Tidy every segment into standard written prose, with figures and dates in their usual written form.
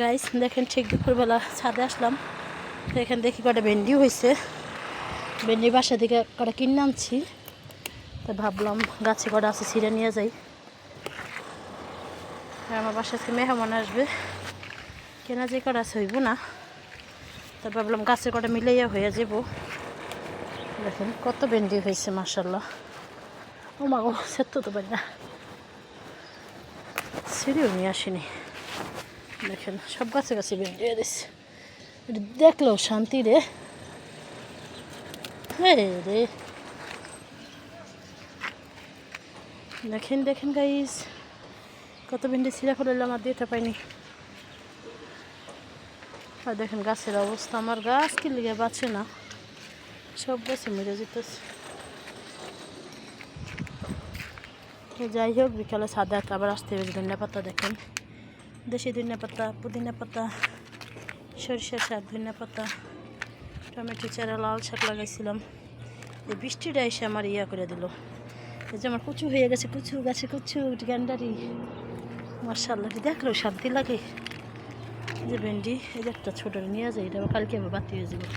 Guys দেখেন ঠিক দুপুরবেলা ছাদে আসলাম, তো এখানে দেখি কটা ভেন্ডি হয়েছে। ভেন্ডি বাসা থেকে কটা কিনে আনছি, তো ভাবলাম গাছে কটা আছে ছিঁড়ে নিয়ে যাই। আমার বাসা থেকে মেহমান আসবে, কেনা যে কটা আছে হইব না, তো ভাবলাম গাছের কটা মিলাইয়া হয়ে যাব। দেখেন কত ভেন্ডি হয়েছে মাশাল্লাহ। ও মা গো, সেত্ত তো পারি না, ছিঁড়েও নিয়ে আসিনি। দেখেন সব গাছে গাছে ভেন্ডি হয়ে দিচ্ছে, দেখলেও শান্তি রে। হ্যাঁ রে, দেখেন দেখেন গাইস কত ভেন্ডি ছিঁড়া ফেলাইলাম, আর দিয়েটা পাইনি। আর দেখেন গাছের অবস্থা, আমার গাছ কি লিগে বাঁচে না, সব গাছে মরে যেতেছে। যাই হোক, বিকালে ছাদে আবার আসতে হবে। ধনিয়া পাতা দেখেন, দেশি ধনিয়া পাতা, পুদিনা পাতা, সরিষার শাক, ধনিয়া পাতা, টমেটো চারা, লাল শাক লাগাইছিলাম। এই বৃষ্টিটা এসে আমার ইয়া করে দিল, এই যে আমার কচু হয়ে গেছে, কচু গাছে কচু গ্যান্ডারি মাশাআল্লাহ, দেখলেও শান্তি লাগে। যে ভেন্ডি, এই যে একটা ছোটো নিয়ে যায়, এটা কালকে আবার বাতি হয়ে যাবে।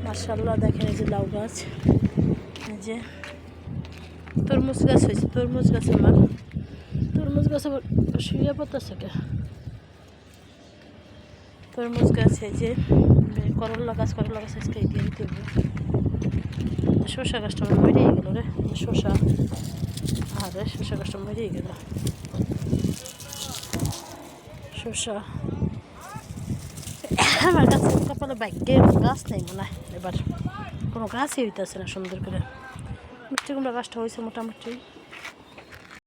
মাশাআল্লাহ দেখেন, এই যে লাউ গাছ, এই যে তরমুজ গাছ হয়েছে, তরমুজ গাছ আমার, তরমুজ গাছ আবার শুয়ে পড়তেছে কে, তরমুজ গাছ। এই যে করলা গাছ, করলা গাছ আজকে দিয়ে দিতে হবে। শসা গাছটা আমার মরেই গেল রে, শসা, আরে শসা গাছটা মরেই গেল। শসা আমার গাছের কপালে ভাগ্যে গাছ নেই মনে হয়, এবার কোনো গাছই হইতেছে না সুন্দর করে। মিষ্টি কুমড়া গাছটা হয়েছে মোটামুটি।